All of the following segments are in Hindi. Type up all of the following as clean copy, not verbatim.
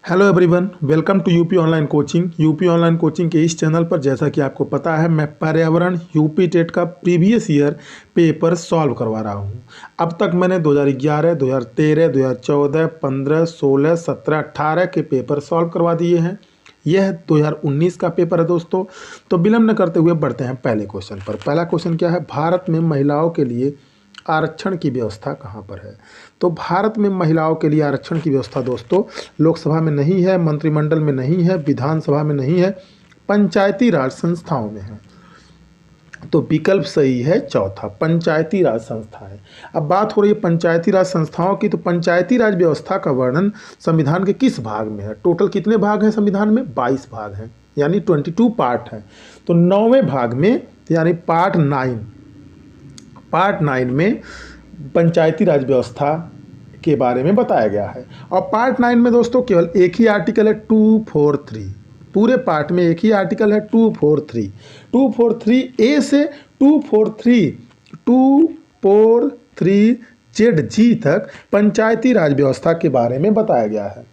Hello everyone, welcome to UP online coaching. UP online coaching के इस चैनल पर जैसा कि आपको पता है, मैं पर्यावरण यूपी टेट का प्रीवियस ईयर पेपर सॉल्व करवा रहा हूं। अब तक मैंने 2011, 2013, 2014, 15, 16, 17, 18 के पेपर सॉल्व करवा दिए हैं। यह 2019 का पेपर है दोस्तों। तो विलंब न करते हुए बढ़ते हैं पहले क्वेश्चन पर। पहला क्वेश्चन क्या है? भारत में महिलाओं के लिए आरक्षण की व्यवस्था कहाँ पर है? तो भारत में महिलाओं के लिए आरक्षण की व्यवस्था दोस्तों लोकसभा में नहीं है, मंत्रिमंडल में नहीं है, विधानसभा में नहीं है, पंचायती राज संस्थाओं में है। तो विकल्प सही है चौथा, पंचायती राज संस्थाएं। अब बात हो रही है पंचायती राज संस्थाओं की, तो पंचायती राज व्यवस्था का वर्णन संविधान के किस भाग में है? टोटल कितने भाग हैं संविधान में? 22 भाग हैं, यानी 22 पार्ट हैं। तो 9वें भाग में यानी पार्ट 9 में पंचायती राज व्यवस्था के बारे में बताया गया है। और पार्ट 9 में दोस्तों केवल एक ही आर्टिकल है 243। पूरे पार्ट में एक ही आर्टिकल है 243। 243 ए से 243 ZG तक पंचायती राज व्यवस्था के बारे में बताया गया है।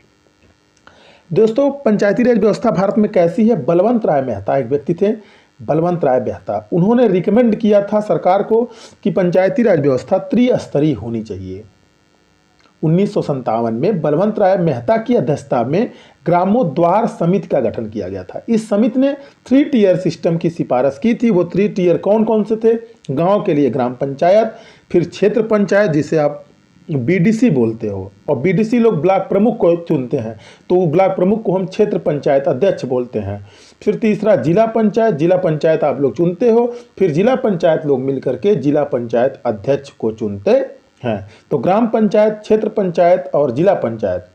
दोस्तों पंचायती राज व्यवस्था भारत में कैसी है? बलवंत राय मेहता एक व्यक्ति थे, बलवंत राय मेहता। उन्होंने रिकमेंड किया था सरकार को कि पंचायती राज व्यवस्था त्रिस्तरीय होनी चाहिए। 1957 में बलवंत राय मेहता की अध्यक्षता में ग्रामोद्धार समिति का गठन किया गया था। इस समिति ने 3 टियर सिस्टम की सिफारिश की थी। वो 3 टियर कौन कौन से थे? गांव के लिए ग्राम पंचायत, फिर क्षेत्र पंचायत जिसे आप बीडीसी बोलते हो, और बीडीसी लोग ब्लॉक प्रमुख को चुनते हैं, तो ब्लॉक प्रमुख को हम क्षेत्र पंचायत अध्यक्ष बोलते हैं। फिर तीसरा जिला पंचायत आप लोग चुनते हो, फिर जिला पंचायत लोग मिलकर के जिला पंचायत अध्यक्ष को चुनते हैं। तो ग्राम पंचायत, क्षेत्र पंचायत और जिला पंचायत।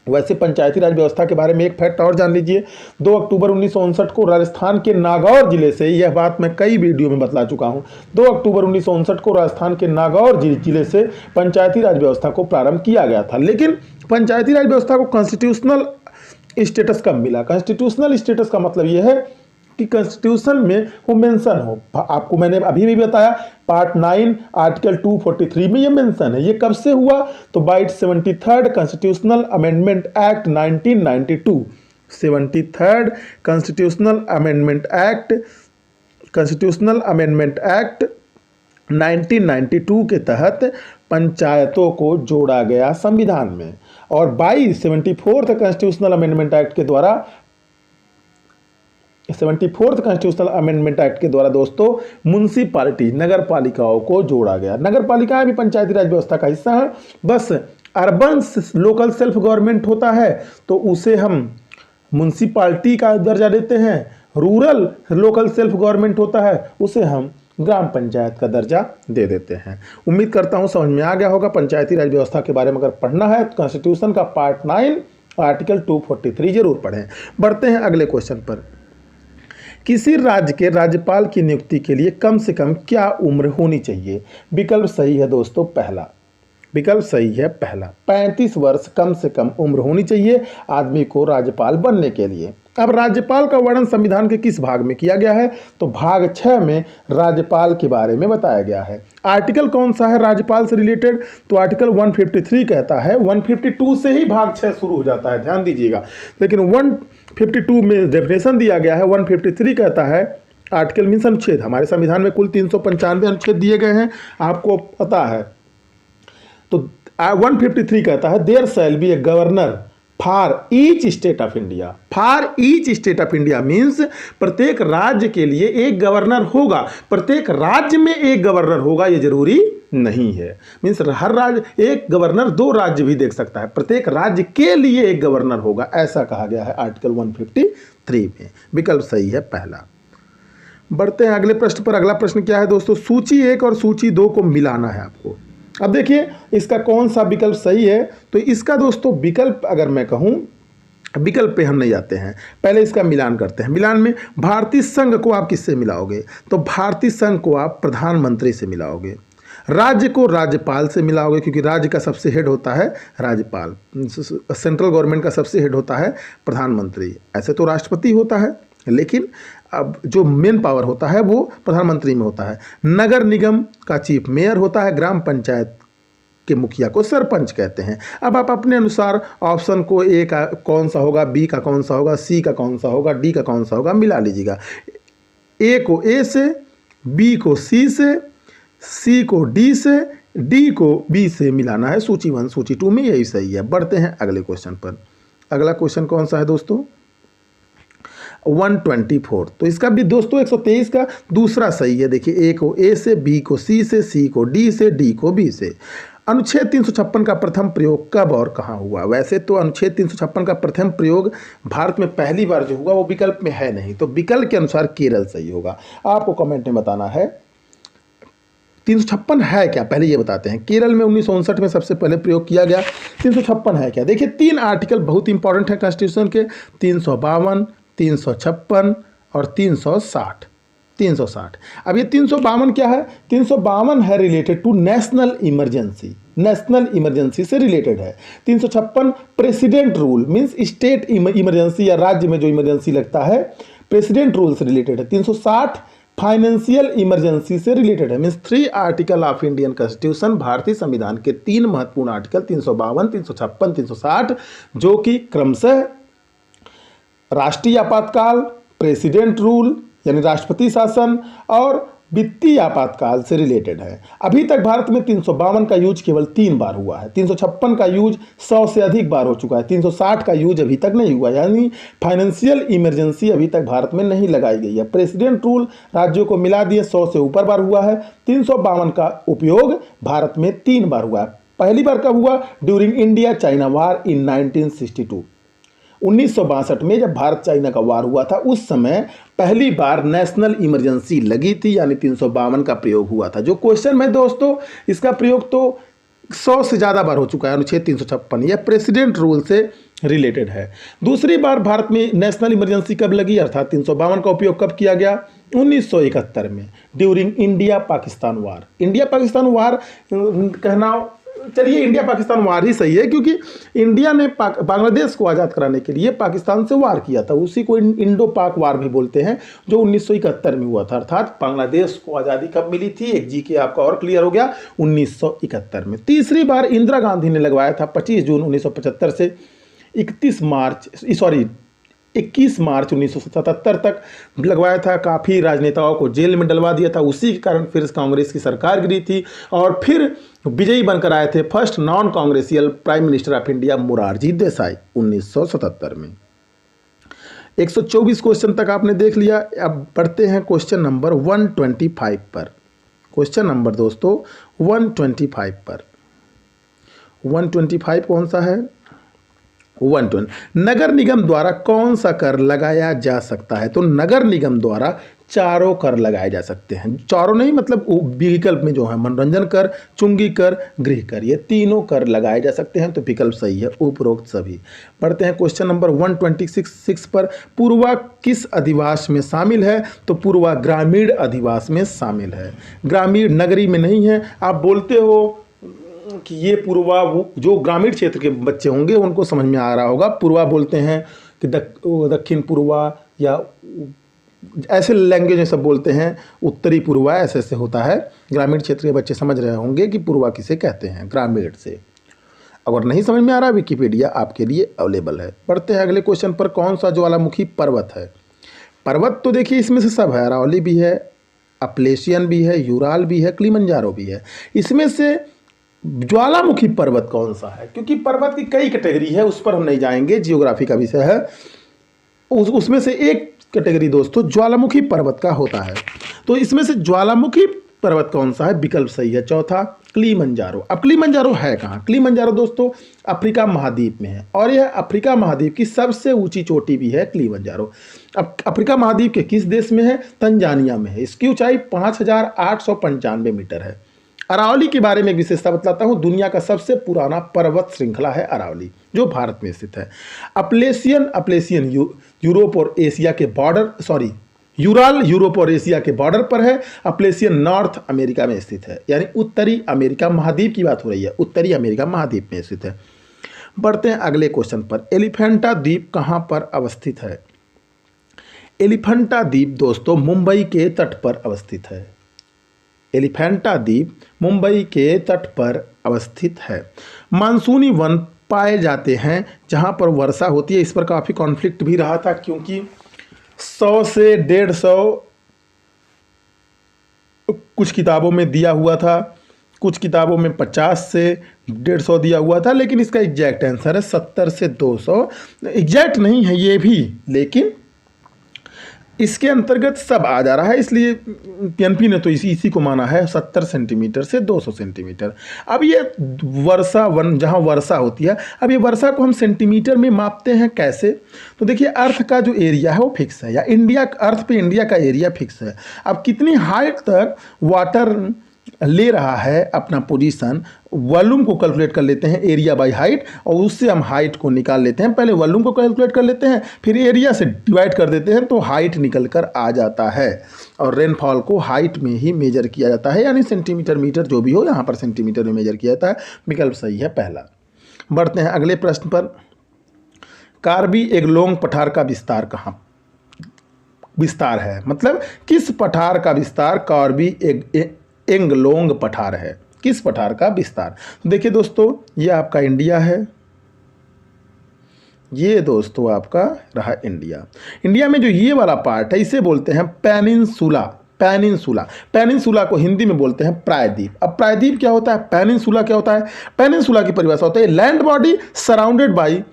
वैसे पंचायती राज व्यवस्था के बारे में एक फैक्ट और जान लीजिए। 2 अक्टूबर 1959 को राजस्थान के नागौर जिले से, यह बात मैं कई वीडियो में बतला चुका हूं, 2 अक्टूबर 1959 को राजस्थान के नागौर जिले से पंचायती राज व्यवस्था को प्रारंभ किया गया था। लेकिन पंचायती राज व्यवस्था को कॉन्स्टिट्यूशनल स्टेटस कब मिला? कॉन्स्टिट्यूशनल स्टेटस का मतलब यह है कि कॉन्स्टिट्यूशन में वो मेंशन हो। आपको मैंने अभी भी बताया, पार्ट 9 आर्टिकल 243 में ये मेंशन है। ये कब से हुआ? तो by 73rd constitutional amendment act 1992। 73rd constitutional amendment act 1992 के तहत पंचायतों को जोड़ा गया संविधान में। और by 74th constitutional amendment act के द्वारा 74th कॉन्स्टिट्यूशनल अमेंडमेंट एक्ट के द्वारा दोस्तों म्युनिसिपैलिटी, नगर पालिकाओं को जोड़ा गया। नगर पालिकाएं भी पंचायती राज व्यवस्था का हिस्सा है। बस अर्बन लोकल सेल्फ गवर्नमेंट होता है तो उसे हम म्युनिसिपैलिटी का दर्जा देते हैं। रूरल लोकल सेल्फ गवर्नमेंट होता है उसे हम ग्राम पंचायत का दर्जा दे देते हैं। उम्मीद करता हूं समझ में आ गया होगा। पंचायती राज व्यवस्था के बारे में अगर पढ़ना है तो कॉन्स्टिट्यूशन का पार्ट 9 आर्टिकल 243 जरूर पढ़ें। बढ़ते हैं अगले क्वेश्चन पर। किसी राज्य के राज्यपाल की नियुक्ति के लिए कम से कम क्या उम्र होनी चाहिए? विकल्प सही है दोस्तों पहला। विकल्प सही है पहला, 35 वर्ष कम से कम उम्र होनी चाहिए आदमी को राज्यपाल बनने के लिए। अब राज्यपाल का वर्णन संविधान के किस भाग में किया गया है? तो भाग 6 में राज्यपाल के बारे में बताया गया है। आर्टिकल कौन सा है राज्यपाल से रिलेटेड? तो आर्टिकल 153 कहता है। 152 से ही भाग 6 शुरू हो जाता है, ध्यान दीजिएगा। लेकिन 152 में डेफिनेशन दिया गया है। 153 कहता है, आर्टिकल मीन्स अनुच्छेद। हमारे संविधान में कुल 395 अनुच्छेद दिए गए हैं, आपको पता है। तो 153 कहता है there shall be a governor for each state of India. For each state of India means प्रत्येक राज्य के लिए एक गवर्नर होगा। प्रत्येक राज्य में एक गवर्नर होगा ये जरूरी नहीं है। मीन्स हर राज्य एक गवर्नर 2 राज्य भी देख सकता है। प्रत्येक राज्य के लिए एक गवर्नर होगा, ऐसा कहा गया है आर्टिकल 153 में। विकल्प सही है पहला। बढ़ते हैं अगले प्रश्न पर। अगला प्रश्न क्या है दोस्तों? सूची 1 और सूची 2 को मिलाना है आपको। अब देखिए इसका कौन सा विकल्प सही है। तो इसका दोस्तों विकल्प अगर मैं कहूं, विकल्प पे हम नहीं जाते हैं, पहले इसका मिलान करते हैं। मिलान में भारतीय संघ को आप किससे मिलाओगे? तो भारतीय संघ को आप प्रधानमंत्री से मिलाओगे। राज्य को राज्यपाल से मिलाओगे, क्योंकि राज्य का सबसे हेड होता है राज्यपाल। सेंट्रल गवर्नमेंट का सबसे हेड होता है प्रधानमंत्री। ऐसे तो राष्ट्रपति होता है, लेकिन अब जो मेन पावर होता है वो प्रधानमंत्री में होता है। नगर निगम का चीफ मेयर होता है। ग्राम पंचायत के मुखिया को सरपंच कहते हैं। अब आप अपने अनुसार ऑप्शन को ए का कौन सा होगा, बी का कौन सा होगा, सी का कौन सा होगा, डी का कौन सा होगा मिला लीजिएगा। ए को ए से, बी को सी को डी से, डी को बी से मिलाना है सूची 1 सूची 2 में, यही सही है। बढ़ते हैं अगले क्वेश्चन पर। अगला क्वेश्चन कौन सा है दोस्तों? 124। तो इसका भी दोस्तों 123 का दूसरा सही है। देखिए, ए को ए से, बी को सी से, सी को डी से, डी को बी से। अनुच्छेद 356 का प्रथम प्रयोग कब और कहाँ हुआ? वैसे तो अनुच्छेद 356 का प्रथम प्रयोग भारत में पहली बार जो हुआ वो विकल्प में है नहीं, तो विकल्प के अनुसार केरल सही होगा। आपको कमेंट में बताना है 356 है क्या, पहले ये बताते हैं। केरल में 1959 में सबसे पहले प्रयोग किया गया। 356 है क्या? देखिए, 3 आर्टिकल बहुत इंपॉर्टेंट है कॉन्स्टिट्यूशन के, 352, 356 और 360। 360। अब ये 352 क्या है? 352 है related to national emergency, national emergency से रिलेटेड है। 356 president rule means state emergency या राज्य में जो इमरजेंसी लगता है, प्रेसिडेंट रूल से रिलेटेड है। 360 फाइनेंशियल इमरजेंसी से रिलेटेड है। Means 3 article of Indian constitution, भारतीय संविधान के 3 महत्वपूर्ण आर्टिकल 352, 356, 360, जो कि क्रमशः राष्ट्रीय आपातकाल, प्रेसिडेंट रूल यानी राष्ट्रपति शासन और वित्तीय आपातकाल से रिलेटेड है। अभी तक भारत में 352 का यूज केवल 3 बार हुआ है। 356 का यूज 100 से अधिक बार हो चुका है। 360 का यूज अभी तक नहीं हुआ, यानी फाइनेंशियल इमरजेंसी अभी तक भारत में नहीं लगाई गई है। प्रेसिडेंट रूल राज्यों को मिला दिए 100 से ऊपर बार हुआ है। 352 का उपयोग भारत में 3 बार हुआ है। पहली बार कब हुआ? ड्यूरिंग इंडिया चाइना वार इन 1962। 1962 में जब भारत चाइना का वार हुआ था, उस समय पहली बार नेशनल इमरजेंसी लगी थी, यानी 352 का प्रयोग हुआ था। जो क्वेश्चन में दोस्तों, इसका प्रयोग तो 100 से ज़्यादा बार हो चुका है। अनुच्छेद 356 यह प्रेसिडेंट रूल से रिलेटेड है। दूसरी बार भारत में नेशनल इमरजेंसी कब लगी, अर्थात 352 का उपयोग कब किया गया? 1971 में, ड्यूरिंग इंडिया पाकिस्तान वार। इंडिया पाकिस्तान वार कहना, चलिए इंडिया पाकिस्तान वार ही सही है, क्योंकि इंडिया ने बांग्लादेश को आज़ाद कराने के लिए पाकिस्तान से वार किया था। उसी को इंडो पाक वार भी बोलते हैं, जो 1971 में हुआ था। अर्थात बांग्लादेश को आज़ादी कब मिली थी? एक जीके आपका और क्लियर हो गया, 1971 में। तीसरी बार इंदिरा गांधी ने लगवाया था 25 जून 1975 से 21 मार्च 1977 तक लगवाया था। काफ़ी राजनेताओं को जेल में डलवा दिया था। उसी के कारण फिर कांग्रेस की सरकार गिरी थी और फिर विजयी बनकर आए थे first non congressional prime minister of India Morarji Desai 1977 में। 124 क्वेश्चन तक आपने देख लिया। अब बढ़ते हैं क्वेश्चन नंबर 125 पर। क्वेश्चन नंबर दोस्तों 125 पर। 125 कौन सा है? 120। नगर निगम द्वारा कौन सा कर लगाया जा सकता है? तो नगर निगम द्वारा चारों कर लगाए जा सकते हैं। चारों नहीं, मतलब विकल्प में जो है मनोरंजन कर, चुंगी कर, गृह कर, ये तीनों कर लगाए जा सकते हैं। तो विकल्प सही है, उपरोक्त सभी। बढ़ते हैं क्वेश्चन नंबर 126 पर। पूर्वा किस अधिवास में शामिल है? तो पूर्वा ग्रामीण अधिवास में शामिल है, ग्रामीण नगरी में नहीं है। आप बोलते हो कि ये पूर्वा, जो ग्रामीण क्षेत्र के बच्चे होंगे उनको समझ में आ रहा होगा। पूर्वा बोलते हैं कि दक्षिण पूर्वा, या ऐसे लैंग्वेज में सब बोलते हैं, उत्तरी पूर्वा, ऐसे ऐसे होता है। ग्रामीण क्षेत्र के बच्चे समझ रहे होंगे कि पूर्वा किसे कहते हैं, ग्रामीण से। अगर नहीं समझ में आ रहा, विकिपीडिया आपके लिए अवेलेबल है। बढ़ते हैं अगले क्वेश्चन पर। कौन सा ज्वालामुखी पर्वत है? पर्वत तो देखिए इसमें से सब है, अरावली भी है, अपलेशियन भी है, यूराल भी है, किलिमंजारो भी है। इसमें से ज्वालामुखी पर्वत कौन सा है? क्योंकि पर्वत की कई कैटेगरी है, उस पर हम नहीं जाएंगे, जियोग्राफी का विषय है। उसमें से एक कैटेगरी दोस्तों ज्वालामुखी पर्वत का होता है। तो इसमें से ज्वालामुखी पर्वत कौन सा है? विकल्प सही है, चौथा किलिमंजारो। अब किलिमंजारो है कहाँ? किलिमंजारो दोस्तों अफ्रीका महाद्वीप में है, और यह अफ्रीका महाद्वीप की सबसे ऊंची चोटी भी है किलिमंजारो। अब अफ्रीका महाद्वीप के किस देश में है? तंजानिया में है। इसकी ऊंचाई 5895 मीटर है। अरावली के बारे में विशेषता बतलाता हूँ। दुनिया का सबसे पुराना पर्वत श्रृंखला है अरावली, जो भारत में स्थित है। अपलेशियन यूरोप और एशिया के बॉर्डर, यूराल यूरोप और एशिया के बॉर्डर पर है। अपलेशियन नॉर्थ अमेरिका में स्थित है, यानी उत्तरी अमेरिका महाद्वीप की बात हो रही है, उत्तरी अमेरिका महाद्वीप में स्थित है। बढ़ते हैं अगले क्वेश्चन पर। एलिफेंटा द्वीप कहाँ पर अवस्थित है? एलिफेंटा द्वीप दोस्तों मुंबई के तट पर अवस्थित है। एलिफेंटा द्वीप मुंबई के तट पर अवस्थित है। मानसूनी वन पाए जाते हैं जहां पर वर्षा होती है। इस पर काफ़ी कॉन्फ्लिक्ट भी रहा था, क्योंकि 100 से 150 कुछ किताबों में दिया हुआ था, कुछ किताबों में 50 से 150 दिया हुआ था, लेकिन इसका एग्जैक्ट आंसर है 70 से 200। एग्जैक्ट नहीं है ये भी, लेकिन इसके अंतर्गत सब आ जा रहा है, इसलिए पीएनपी ने तो इसी को माना है 70 सेंटीमीटर से 200 सेंटीमीटर। अब ये वर्षा वन जहाँ वर्षा होती है, अब ये वर्षा को हम सेंटीमीटर में मापते हैं कैसे? तो देखिए, अर्थ का जो एरिया है वो फिक्स है, या अर्थ पे इंडिया का एरिया फिक्स है। अब कितनी हाइट तक वाटर ले रहा है अपना पोजीशन, वॉल्यूम को कैलकुलेट कर लेते हैं एरिया बाय हाइट, और उससे हम हाइट को निकाल लेते हैं। पहले वॉल्यूम को कैलकुलेट कर लेते हैं, फिर एरिया से डिवाइड कर देते हैं, तो हाइट निकल कर आ जाता है। और रेनफॉल को हाइट में ही मेजर किया जाता है, यानी सेंटीमीटर मीटर जो भी हो, यहाँ पर सेंटीमीटर में मेजर किया जाता है। विकल्प सही है पहला। बढ़ते हैं अगले प्रश्न पर। कार्बी एंगलोंग पठार का विस्तार है, मतलब किस पठार का विस्तार कार्बी एंगलोंग पठार है, किस पठार का विस्तार? तो देखिए दोस्तों, ये आपका इंडिया है, ये दोस्तों आपका रहा इंडिया। इंडिया में जो ये वाला पार्ट है इसे बोलते हैं पेनिनसुला। पेनिनसुला को हिंदी में बोलते हैं प्रायद्वीप। अब प्रायद्वीप क्या होता है, पेनिनसुला क्या होता है? पेनिनसुला की परिभाषा होता है land body surrounded by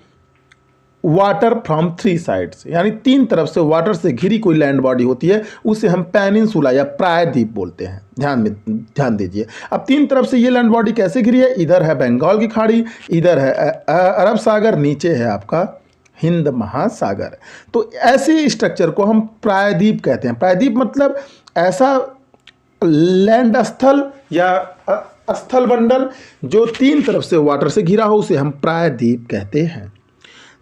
water from 3 sides, यानी 3 तरफ से वाटर से घिरी कोई लैंड बॉडी होती है, उसे हम पेनिनसुला या प्रायद्वीप बोलते हैं। ध्यान दीजिए। अब 3 तरफ से ये लैंड बॉडी कैसे घिरी है? इधर है बंगाल की खाड़ी, इधर है अरब सागर, नीचे है आपका हिंद महासागर। तो ऐसे स्ट्रक्चर को हम प्रायद्वीप कहते हैं। प्रायद्वीप मतलब ऐसा लैंड स्थल या स्थल बंडल जो 3 तरफ से वाटर से घिरा हो, उसे हम प्रायद्वीप कहते हैं।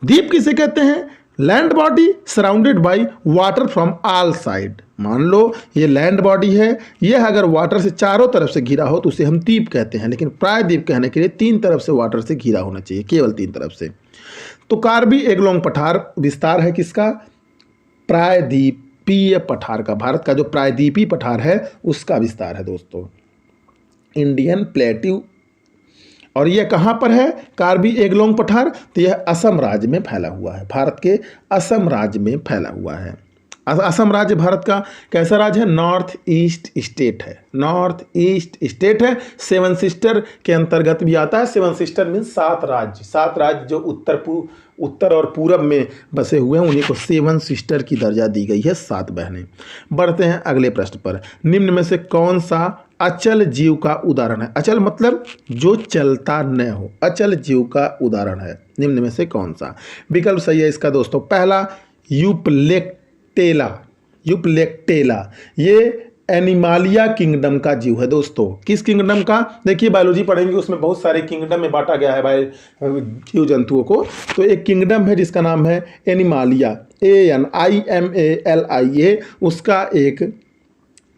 द्वीप किसे कहते हैं? Land body surrounded by water from all side. मान लो ये लैंड बॉडी है, यह अगर वाटर से चारों तरफ से घिरा हो तो उसे हम द्वीप कहते हैं, लेकिन प्रायद्वीप कहने के लिए 3 तरफ से वाटर से घिरा होना चाहिए, केवल 3 तरफ से। तो कार्बी एंगलोंग पठार विस्तार है किसका? प्रायद्वीपीय पठार का। भारत का जो प्रायद्वीपीय पठार है उसका विस्तार है दोस्तों, इंडियन प्लेट्यू। और यह कहाँ पर है कार्बी एंगलोंग पठार? तो यह असम राज्य में फैला हुआ है, भारत के असम राज्य में फैला हुआ है। असम राज्य भारत का कैसा राज्य है? नॉर्थ ईस्ट स्टेट है, नॉर्थ ईस्ट स्टेट है। 7 सिस्टर के अंतर्गत भी आता है। 7 सिस्टर मीन्स 7 राज्य जो उत्तर और पूरब में बसे हुए हैं, उन्हीं को 7 सिस्टर की दर्जा दी गई है, 7 बहनें। बढ़ते हैं अगले प्रश्न पर। निम्न में से कौन सा अचल जीव का उदाहरण है? अचल मतलब जो चलता न हो, अचल जीव का उदाहरण है। निम्न में से कौन सा? विकल्प सही है इसका दोस्तों पहला, यूप्लेक्टेला। ये एनिमालिया किंगडम का जीव है दोस्तों। किस किंगडम का? देखिए बायोलॉजी पढ़ेंगे, उसमें बहुत सारे किंगडम में बांटा गया है जीव जंतुओं को। तो एक किंगडम है जिसका नाम है एनिमालिया, ANIMALIA, उसका एक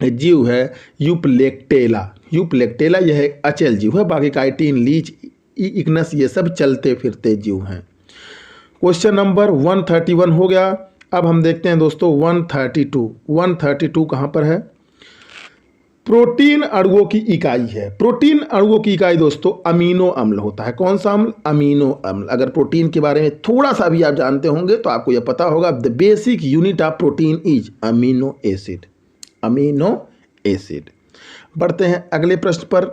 जीव है यूप्लेक्टेला। यह एक अचल जीव है। बाकी काइटिन, लीच, इग्नस ये सब चलते फिरते जीव हैं। क्वेश्चन नंबर 131 हो गया। अब हम देखते हैं दोस्तों 132 कहाँ पर है? प्रोटीन अणुओं की इकाई है। प्रोटीन अणुओं की इकाई दोस्तों अमीनो अम्ल होता है। कौन सा अम्ल? अमीनो अम्ल। अगर प्रोटीन के बारे में थोड़ा सा भी आप जानते होंगे तो आपको यह पता होगा, the basic unit of protein is amino acid. बढ़ते हैं अगले प्रश्न पर।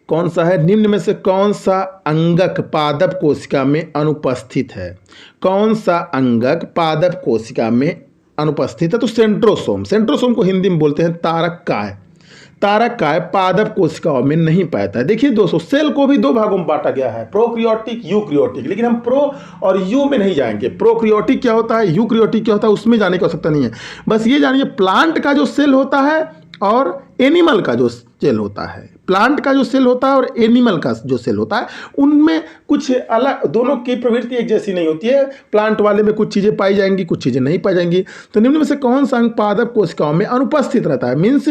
कौन सा है? निम्न में से कौन सा अंगक पादप कोशिका में अनुपस्थित है? कौन सा अंगक पादप कोशिका में अनुपस्थित है? तो सेंट्रोसोम को हिंदी में बोलते हैं तारक काय पादप कोशिकाओं में नहीं पाता है। देखिए दोस्तों, सेल को भी 2 भागों में बांटा गया है, प्रोक्रियोटिक, यूक्रियोटिक, लेकिन हम प्रो और यू में नहीं जाएंगे। प्रोक्रियोटिक क्या होता है, यूक्रियोटिक क्या होता है, उसमें जाने की आवश्यकता नहीं है। बस ये जानिए प्लांट का जो सेल होता है और एनिमल का जो सेल होता है, प्लांट का जो सेल होता है और एनिमल का जो सेल होता है, उनमें कुछ अलग, दोनों की प्रवृत्ति एक जैसी नहीं होती है। प्लांट वाले में कुछ चीज़ें पाई जाएंगी, कुछ चीज़ें नहीं पाई जाएंगी। तो निम्न में से कौन सा अंग पादप कोशिकाओं में अनुपस्थित रहता है? मीन्स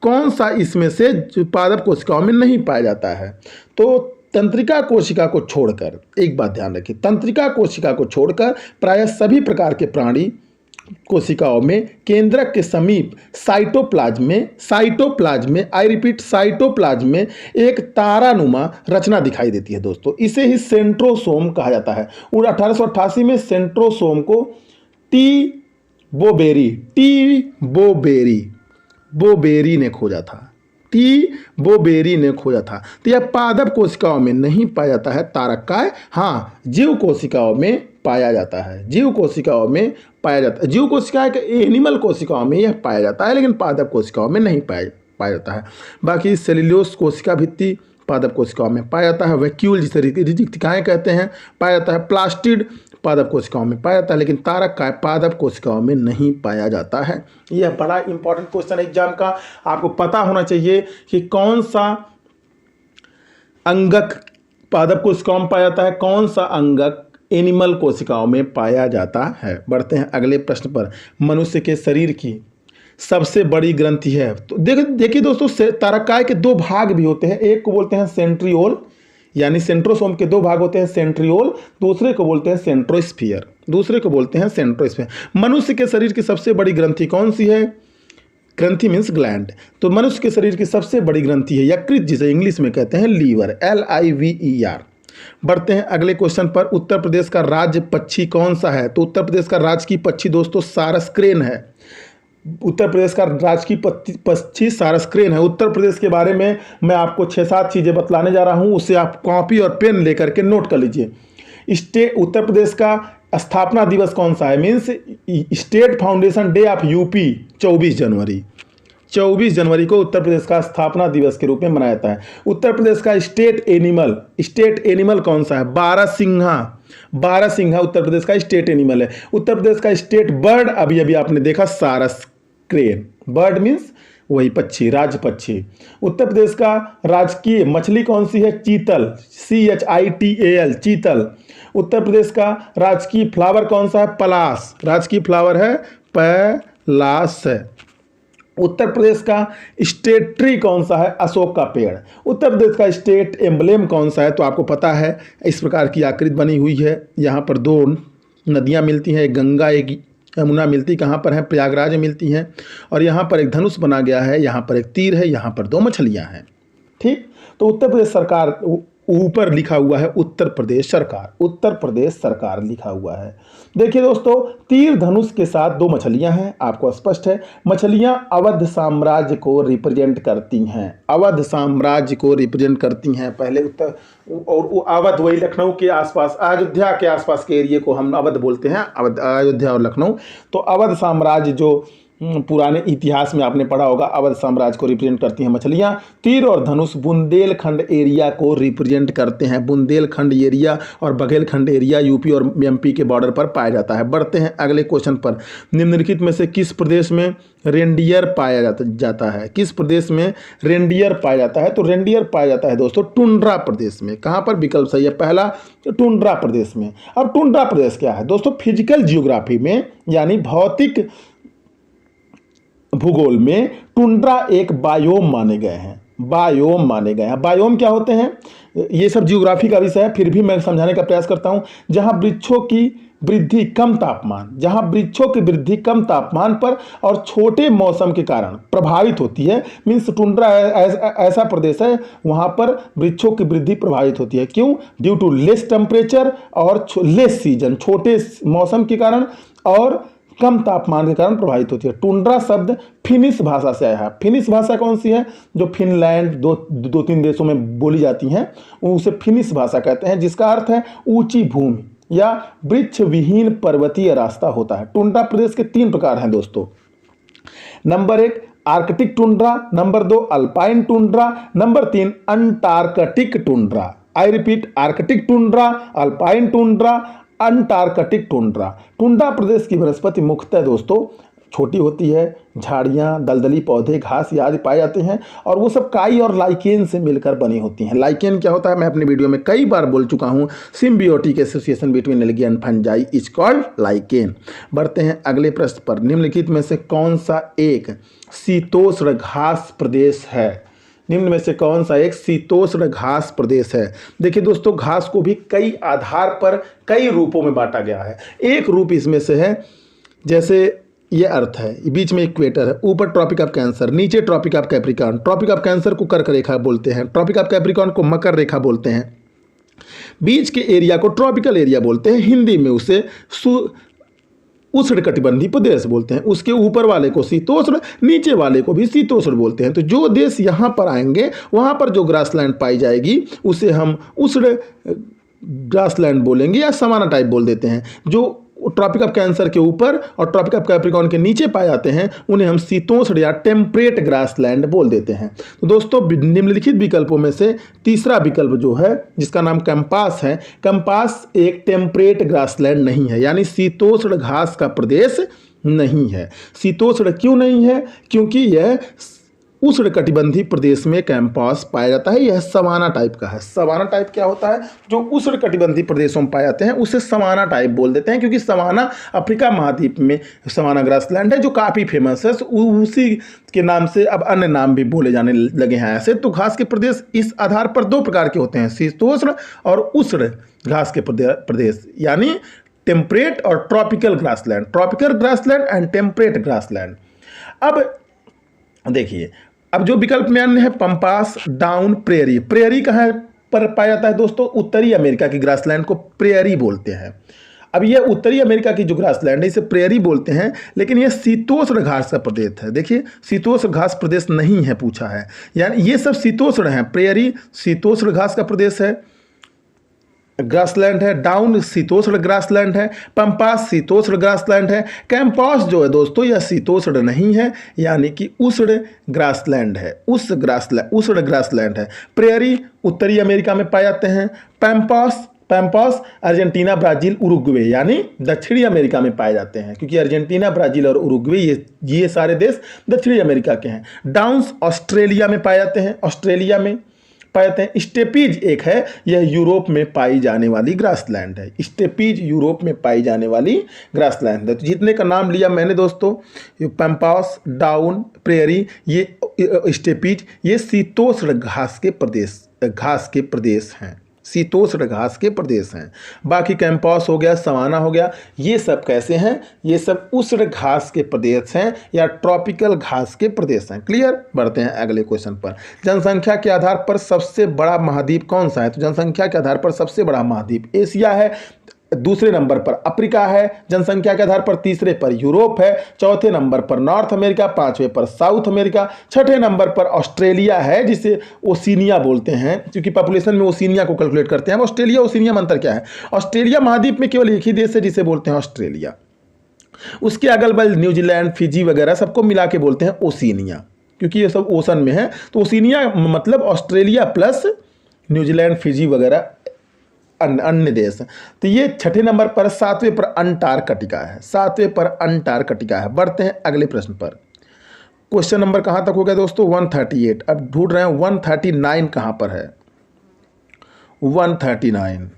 कौन सा इसमें से जो पादप कोशिकाओं में नहीं पाया जाता है? तो तंत्रिका कोशिका को छोड़कर, एक बात ध्यान रखिए, तंत्रिका कोशिका को छोड़कर प्रायः सभी प्रकार के प्राणी कोशिकाओं में केंद्रक के समीप साइटोप्लाज्म में आई रिपीट साइटोप्लाज्म में एक तारानुमा रचना दिखाई देती है दोस्तों। इसे ही सेंट्रोसोम कहा जाता है। 1888 में सेंट्रोसोम को टी बोबेरी ने खोजा था। तो यह पादप कोशिकाओं में नहीं पाया जाता है तारककाय, हाँ जीव कोशिकाओं में पाया जाता है। जीव कोशिकाएं के एनिमल कोशिकाओं में यह पाया जाता है, लेकिन पादप कोशिकाओं में नहीं पाया जाता है। बाकी सेल्यूलोस कोशिका भित्ति पादप कोशिकाओं में पाया जाता है। वैक्यूल जिसे रिक्तिकाएं कहते हैं पाया जाता है। प्लास्टिड पादप कोशिकाओं में पाया जाता है, लेकिन तारककाय पादप कोशिकाओं में नहीं पाया जाता है। यह बड़ा इंपॉर्टेंट क्वेश्चन है एग्जाम का। आपको पता होना चाहिए कि कौन सा अंगक पादप कोशिकाओं में पाया जाता है, कौन सा अंगक एनिमल कोशिकाओं में पाया जाता है। बढ़ते हैं अगले प्रश्न पर। मनुष्य के शरीर की सबसे बड़ी ग्रंथि है। तो देखिए दोस्तों, तारककाय के दो भाग भी होते हैं। एक को बोलते हैं सेंट्रियोल, यानी सेंट्रोसोम के दो भाग होते हैं, सेंट्रियोल, दूसरे को बोलते हैं सेंट्रोस्फीयर। मनुष्य के शरीर की सबसे बड़ी ग्रंथि कौन सी है? ग्रंथि मीन्स ग्लैंड। तो मनुष्य के शरीर की सबसे बड़ी ग्रंथि है यकृत, जिसे इंग्लिश में कहते हैं लीवर, LIVER। बढ़ते हैं अगले क्वेश्चन पर। उत्तर प्रदेश का राज्य पक्षी कौन सा है? तो उत्तर प्रदेश का राजकीय पक्षी दोस्तों सारस क्रेन है। उत्तर प्रदेश का राजकीय पक्षी सारस क्रेन है। उत्तर प्रदेश के बारे में मैं आपको 6-7 चीज़ें बतलाने जा रहा हूँ, उससे आप कॉपी और पेन लेकर के नोट कर लीजिए। उत्तर प्रदेश का स्थापना दिवस कौन सा है? Means state foundation day of UP 24 जनवरी को उत्तर प्रदेश का स्थापना दिवस के रूप में मनाया जाता है। उत्तर प्रदेश का स्टेट एनिमल कौन सा है? बारहसिंघा उत्तर प्रदेश का स्टेट एनिमल है। उत्तर प्रदेश का स्टेट बर्ड अभी आपने देखा सारस क्रेन। बर्ड मीन्स वही पक्षी, राज पक्षी। उत्तर प्रदेश का राजकीय मछली कौन सी है? चीतल, CHITAL, चीतल। उत्तर प्रदेश का राजकीय फ्लावर कौन सा है? पलाश। राजकीय फ्लावर है पलाश। उत्तर प्रदेश का स्टेट ट्री कौन सा है? अशोक का पेड़। उत्तर प्रदेश का स्टेट एम्बलेम कौन सा है? तो आपको पता है, इस प्रकार की आकृति बनी हुई है। यहाँ पर दो नदियाँ मिलती हैं, एक गंगा एक यमुना मिलती कहाँ पर है? प्रयागराज में मिलती हैं। और यहाँ पर एक धनुष बना गया है, यहाँ पर एक तीर है, यहाँ पर 2 मछलियाँ हैं। ठीक, तो उत्तर प्रदेश सरकार ऊपर लिखा हुआ है उत्तर प्रदेश सरकार लिखा हुआ है। देखिए दोस्तों, तीर धनुष के साथ 2 मछलियां हैं, आपको स्पष्ट है। मछलियां अवध साम्राज्य को रिप्रेजेंट करती हैं। पहले उत्तर और अवध वही लखनऊ के आसपास, अयोध्या के आसपास के एरिया को हम अवध बोलते हैं, अयोध्या और लखनऊ। तो अवध साम्राज्य जो पुराने इतिहास में आपने पढ़ा होगा, अवध साम्राज्य को रिप्रेजेंट करती हैं मछलियां। तीर और धनुष बुंदेलखंड एरिया को रिप्रेजेंट करते हैं। बुंदेलखंड एरिया और बघेलखंड एरिया यूपी और MP के बॉर्डर पर पाया जाता है। बढ़ते हैं अगले क्वेश्चन पर। निम्नलिखित में से किस प्रदेश में रेंडियर पाया जाता है? किस प्रदेश में रेंडियर पाया जाता है? तो रेंडियर पाया जाता है दोस्तों टुंड्रा प्रदेश में। कहाँ पर? विकल्प सही है पहला, टुंड्रा प्रदेश में। अब टुंड्रा प्रदेश क्या है दोस्तों? फिजिकल जियोग्राफी में, यानी भौतिक भूगोल में टुंड्रा एक बायोम माने गए हैं। बायोम क्या होते हैं? ये सब जियोग्राफी का विषय है, फिर भी मैं समझाने का प्रयास करता हूँ। जहाँ वृक्षों की वृद्धि कम तापमान पर और छोटे मौसम के कारण प्रभावित होती है। मीन्स टुंड्रा ऐसा प्रदेश है वहाँ पर वृक्षों की वृद्धि प्रभावित होती है। क्यों? ड्यू टू लेस टेम्परेचर और लेस सीजन, छोटे मौसम के कारण और कम तापमान के कारण प्रभावित होती है। टुंड्रा शब्द फिनिश भाषा से आया है। फिनिश भाषा कौन सी है? जो फिनलैंड 2-3 देशों में बोली जाती हैं, उसे फिनिश भाषा कहते हैं, जिसका अर्थ है ऊंची भूमि या वृक्ष विहीन पर्वतीय रास्ता होता है। टुंड्रा प्रदेश के 3 प्रकार हैं दोस्तों। Number 1 Arctic tundra, number 2 alpine tundra, number 3 Antarctic tundra. I repeat, Arctic tundra, alpine tundra, Antarctic tundra. Tundra प्रदेश की वनस्पति मुख्यतः दोस्तों छोटी होती है, झाड़ियाँ, दलदली पौधे, घास आदि पाए जाते हैं और वो सब काई और लाइकेन से मिलकर बनी होती हैं। लाइकेन क्या होता है मैं अपने वीडियो में कई बार बोल चुका हूँ। Symbiotic association between algae and fungi is called lichen. बढ़ते हैं अगले प्रश्न पर। निम्नलिखित में से कौन सा एक शीतोष्ण घास प्रदेश है? निम्न में से कौन सा एक शीतोष्ण घास प्रदेश है? देखिए दोस्तों, घास को भी कई आधार पर कई रूपों में बांटा गया है। एक रूप इसमें से है जैसे ये अर्थ है, बीच में इक्वेटर है, ऊपर ट्रॉपिक ऑफ कैंसर, नीचे tropic of Capricorn. Tropic of cancer को कर्क रेखा बोलते हैं, ट्रॉपिक ऑफ कैप्रिकॉर्न को मकर रेखा बोलते हैं, बीच के एरिया को ट्रॉपिकल एरिया बोलते हैं, हिंदी में उसे उष्णकटिबंधीय प्रदेश बोलते हैं। उसके ऊपर वाले को शीतोष्ण, नीचे वाले को भी शीतोष्ण बोलते हैं। तो जो देश यहाँ पर आएंगे वहाँ पर जो ग्रासलैंड पाई जाएगी उसे हम उष्ण ग्रासलैंड बोलेंगे या समाना टाइप बोल देते हैं। जो ट्रॉपिक ऑफ कैंसर के ऊपर और ट्रॉपिक ऑफ कैप्रिकॉर्न के नीचे पाए जाते हैं उन्हें हम शीतोष्ण या टेम्परेट ग्रासलैंड बोल देते हैं। तो दोस्तों निम्नलिखित विकल्पों में से तीसरा विकल्प जो है जिसका नाम कैंपास है, कैंपास एक टेम्परेट ग्रासलैंड नहीं है, यानी शीतोष्ण घास का प्रदेश नहीं है। शीतोष्ण क्यों नहीं है? क्योंकि यह उष्णकटिबंधीय प्रदेश में कैंपास पाया जाता है। यह सवाना टाइप का है। सवाना टाइप क्या होता है? जो उष्णकटिबंधीय प्रदेशों में पाए जाते हैं उसे सवाना टाइप बोल देते हैं, क्योंकि सवाना अफ्रीका महाद्वीप में सवाना ग्रासलैंड है जो काफ़ी फेमस है। उसी के नाम से अब अन्य नाम भी बोले जाने लगे हैं ऐसे। तो घास के प्रदेश इस आधार पर दो प्रकार के होते हैं, शीतोष्ण और उष्ण घास के प्रदेश, यानी टेम्परेट और tropical grassland, tropical grassland and temperate grassland. अब देखिए, अब जो विकल्प में अन्य है पंपास, डाउन, प्रेयरी। प्रेयरी कहाँ पर पाया जाता है दोस्तों? उत्तरी अमेरिका की ग्रासलैंड को प्रेयरी बोलते हैं। अब ये उत्तरी अमेरिका की जो ग्रासलैंड है इसे प्रेयरी बोलते हैं, लेकिन ये शीतोष्ण घास का प्रदेश है। देखिए, शीतोष्ण घास प्रदेश नहीं है पूछा है, यानी ये सब शीतोष्ण है। प्रेयरी शीतोष्ण घास का प्रदेश है, ग्रासलैंड है, डाउन शीतोष्ण ग्रासलैंड है, पंपास शीतोष्ण ग्रासलैंड है, कैंपास जो है दोस्तों यह शीतोष्ण नहीं है, यानी कि उष्ण ग्रासलैंड है, उष्ण ग्रासलैंड है। प्रेयरी उत्तरी अमेरिका में पाए जाते हैं, पैम्पास अर्जेंटीना, ब्राजील, उरुग्वे यानी दक्षिणी अमेरिका में पाए जाते हैं, क्योंकि अर्जेंटीना, ब्राजील और उरुग्वे ये सारे देश दक्षिणी अमेरिका के हैं। डाउन्स ऑस्ट्रेलिया में पाए जाते हैं, ऑस्ट्रेलिया में पाए जाते हैं। स्टेपीज एक है, यह यूरोप में पाई जाने वाली ग्रासलैंड है। स्टेपीज यूरोप में पाई जाने वाली ग्रासलैंड है। तो जितने का नाम लिया मैंने दोस्तों, पैम्पास, डाउन, प्रेयरी, ये स्टेपीज, ये शीतोष्ण घास के प्रदेश हैं, शीतोष्ण घास के प्रदेश हैं। बाकी कैंपास हो गया, सवाना हो गया, ये सब कैसे हैं? ये सब उष्ण घास के प्रदेश हैं या ट्रॉपिकल घास के प्रदेश हैं। क्लियर? बढ़ते हैं अगले क्वेश्चन पर। जनसंख्या के आधार पर सबसे बड़ा महाद्वीप कौन सा है? तो जनसंख्या के आधार पर सबसे बड़ा महाद्वीप एशिया है, दूसरे नंबर पर अफ्रीका है, जनसंख्या के आधार पर तीसरे पर यूरोप है, चौथे नंबर पर नॉर्थ अमेरिका, पांचवें पर साउथ अमेरिका, छठे नंबर पर ऑस्ट्रेलिया है जिसे ओशिनिया बोलते हैं, क्योंकि पॉपुलेशन में ओशिनिया को कैलकुलेट करते हैं। ऑस्ट्रेलिया ओशिनिया में अंतर क्या है? ऑस्ट्रेलिया महाद्वीप में केवल एक ही देश है जिसे बोलते हैं ऑस्ट्रेलिया। उसके अगल बगल न्यूजीलैंड, फिजी वगैरह सबको मिला के बोलते हैं ओशिनिया, क्योंकि ये सब ओशन में है। तो ओशिनिया मतलब ऑस्ट्रेलिया प्लस न्यूजीलैंड, फिजी वगैरह अन्य देश। तो ये छठे नंबर पर, सातवें पर अंटार्कटिका है, सातवें पर अंटार्कटिका है। बढ़ते हैं अगले प्रश्न पर। क्वेश्चन नंबर कहाँ तक हो गया दोस्तों? 138। अब ढूंढ रहे हैं 139 कहाँ पर है? 139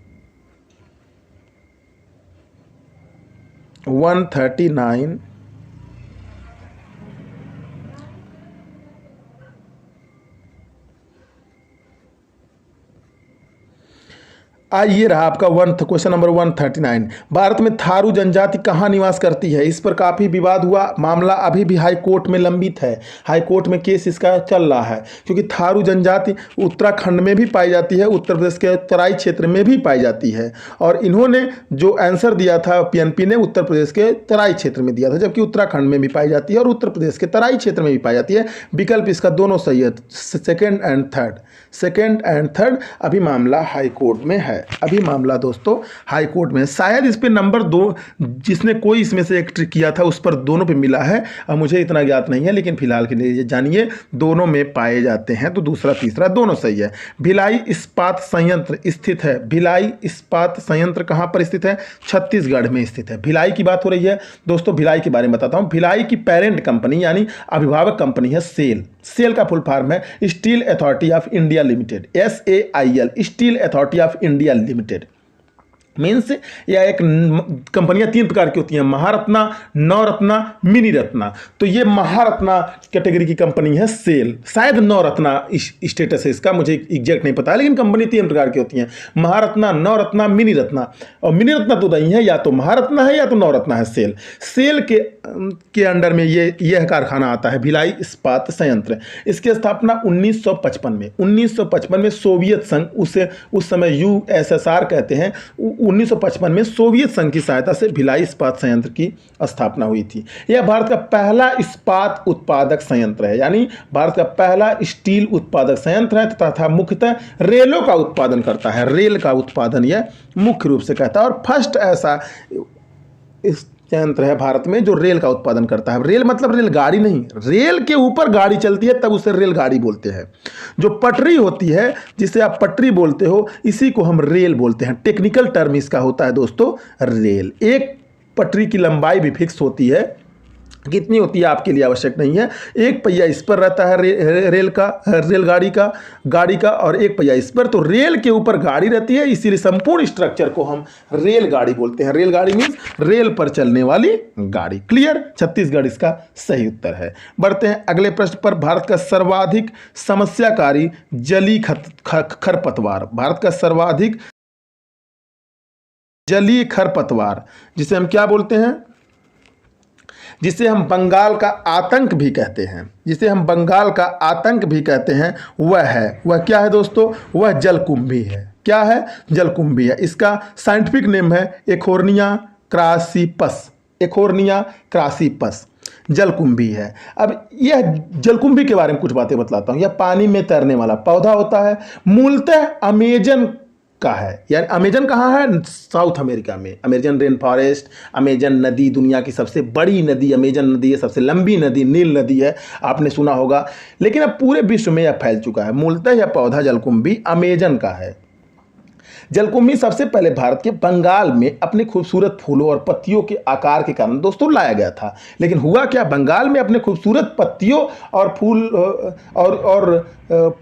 ये रहा आपका क्वेश्चन नंबर 139। भारत में थारू जनजाति कहाँ निवास करती है? इस पर काफ़ी विवाद हुआ, मामला अभी भी हाई कोर्ट में लंबित है। हाई कोर्ट में केस इसका चल रहा है, क्योंकि थारू जनजाति उत्तराखंड में भी पाई जाती है, उत्तर प्रदेश के तराई क्षेत्र में भी पाई जाती है। और इन्होंने जो आंसर दिया था पीएनपी ने उत्तर प्रदेश के तराई क्षेत्र में दिया था, जबकि उत्तराखंड में भी पाई जाती है और उत्तर प्रदेश के तराई क्षेत्र में भी पाई जाती है। विकल्प इसका दोनों सही है, सेकेंड एंड थर्ड। अभी मामला हाई कोर्ट में है, अभी मामला दोस्तों हाई कोर्ट में। शायद इस पे नंबर 2 जिसने कोई इसमें से एक ट्रिक किया था उस पर दोनों पे मिला है, अब मुझे इतना ज्ञात नहीं है, लेकिन फिलहाल के लिए जानिए दोनों में पाए जाते हैं। तो दूसरा तीसरा दोनों सही है। भिलाई इस्पात संयंत्र स्थित है, भिलाई इस्पात संयंत्र कहाँ पर स्थित है? छत्तीसगढ़ में स्थित है। भिलाई की बात हो रही है दोस्तों, भिलाई के बारे में बताता हूँ। भिलाई की पेरेंट कंपनी यानी अभिभावक कंपनी है सेल का फुल फॉर्म है steel authority of India limited, SAIL, steel authority of India limited. Means या एक कंपनियां 3 प्रकार की होती हैं, महारत्ना, नवरत्ना, मिनी रत्ना। तो ये महारत्ना कैटेगरी की कंपनी है सेल, शायद नवरत्ना स्टेटस है इसका, मुझे एग्जैक्ट नहीं पता है, लेकिन कंपनी 3 प्रकार की होती हैं, महारत्ना, नवरत्ना, मिनी रत्ना। और मिनी रत्ना तो नहीं है, या तो महारत्ना है या तो नवरत्ना है। सेल के अंडर में यह कारखाना आता है, भिलाई इस्पात संयंत्र। इसकी स्थापना 1955 में सोवियत संघ, उस समय USSR कहते हैं, 1955 में सोवियत संघ की सहायता से भिलाई इस्पात संयंत्र की स्थापना हुई थी। यह भारत का पहला इस्पात उत्पादक संयंत्र है, यानी भारत का पहला स्टील उत्पादक संयंत्र है, तथा मुख्यतः रेलों का उत्पादन करता है। रेल का उत्पादन यह मुख्य रूप से करता है, और फर्स्ट ऐसा इस संयंत्र है भारत में जो रेल का उत्पादन करता है। रेल मतलब रेलगाड़ी नहीं, रेल के ऊपर गाड़ी चलती है तब उसे रेलगाड़ी बोलते हैं। जो पटरी होती है, जिसे आप पटरी बोलते हो, इसी को हम रेल बोलते हैं। टेक्निकल टर्म इसका होता है दोस्तों रेल। एक पटरी की लंबाई भी फिक्स होती है, कितनी होती है आपके लिए आवश्यक नहीं है। एक पहिया इस पर रहता है रेलगाड़ी का, और एक पहिया इस पर, तो रेल के ऊपर गाड़ी रहती है, इसीलिए संपूर्ण स्ट्रक्चर को हम रेलगाड़ी बोलते हैं। रेलगाड़ी मीन्स रेल पर चलने वाली गाड़ी। क्लियर? छत्तीसगढ़ इसका सही उत्तर है। बढ़ते हैं अगले प्रश्न पर। भारत का सर्वाधिक समस्याकारी जलीय खरपतवार, भारत का सर्वाधिक जलीय खरपतवार, जिसे हम क्या बोलते हैं, जिसे हम बंगाल का आतंक भी कहते हैं, वह क्या है दोस्तों? वह जलकुंभी है। क्या है? जलकुंभी है। इसका साइंटिफिक नेम है एकोर्निया क्रासिपस, जलकुंभी है। अब यह जलकुंभी के बारे में कुछ बातें बतलाता हूँ। यह पानी में तैरने वाला पौधा होता है, मूलतः अमेजन का है। यानी अमेजन कहाँ है? साउथ अमेरिका में। अमेजन रेन फॉरेस्ट, अमेजन नदी, दुनिया की सबसे बड़ी नदी अमेजन नदी है, सबसे लंबी नदी नील नदी है, आपने सुना होगा। लेकिन अब पूरे विश्व में यह फैल चुका है। मूलतः यह पौधा जलकुंभी अमेजन का है। जलकुंभी सबसे पहले भारत के बंगाल में अपने खूबसूरत फूलों और पत्तियों के आकार के कारण दोस्तों लाया गया था। लेकिन हुआ क्या, बंगाल में अपने खूबसूरत पत्तियों और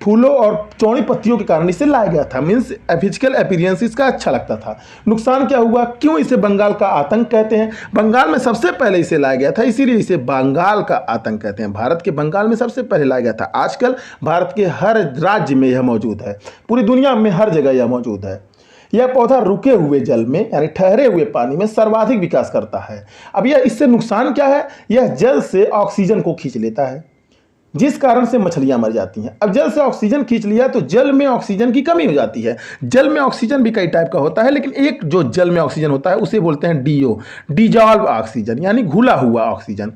फूलों और चौड़ी पत्तियों के कारण इसे लाया गया था। मीन्स फिजिकल अपीयरेंस इसका अच्छा लगता था। नुकसान क्या हुआ? क्यों इसे बंगाल का आतंक कहते हैं? बंगाल में सबसे पहले इसे लाया गया था, इसीलिए इसे बंगाल का आतंक कहते हैं। भारत के बंगाल में सबसे पहले लाया गया था। आजकल भारत के हर राज्य में यह मौजूद है, पूरी दुनिया में हर जगह यह मौजूद है। यह पौधा रुके हुए जल में, यानी ठहरे हुए पानी में सर्वाधिक विकास करता है। अब यह इससे नुकसान क्या है? यह जल से ऑक्सीजन को खींच लेता है, जिस कारण से मछलियां मर जाती हैं। अब जल से ऑक्सीजन खींच लिया तो जल में ऑक्सीजन की कमी हो जाती है। जल में ऑक्सीजन भी कई टाइप का होता है, लेकिन एक जो जल में ऑक्सीजन होता है उसे बोलते हैं DO, डिजॉल्व ऑक्सीजन, यानी घुला हुआ ऑक्सीजन।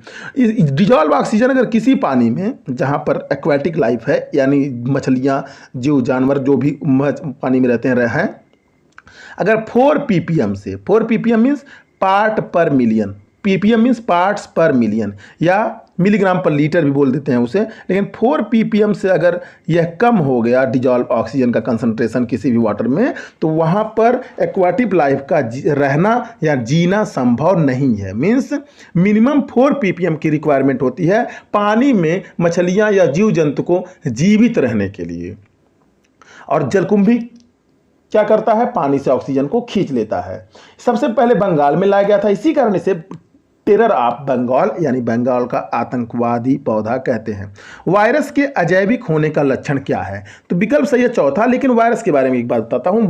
डिजॉल्व ऑक्सीजन अगर किसी पानी में, जहां पर एक्वेटिक लाइफ है, यानी मछलियां, जीव जानवर जो भी पानी में रहते हैं, अगर 4 ppm से, 4 ppm मीन्स पार्ट पर मिलियन, ppm मीन्स पार्ट्स पर मिलियन, या मिलीग्राम पर लीटर भी बोल देते हैं उसे, लेकिन 4 ppm से अगर यह कम हो गया डिजॉल्व ऑक्सीजन का कंसंट्रेशन किसी भी वाटर में, तो वहाँ पर एक्वाटिक लाइफ का रहना या जीना संभव नहीं है। मीन्स मिनिमम 4 ppm की रिक्वायरमेंट होती है पानी में मछलियाँ या जीव जंतु को जीवित रहने के लिए। और जलकुंभी क्या करता है? पानी से ऑक्सीजन को खींच लेता है। सबसे पहले बंगाल में लाया गया था, इसी कारण इसे टेरर ऑफ बंगाल, यानी बंगाल का आतंकवादी पौधा कहते हैं। वायरस के अजैविक होने का लक्षण क्या है? तो विकल्प सही है चौथा, लेकिन वायरस के बारे में एक बात बताता हूं।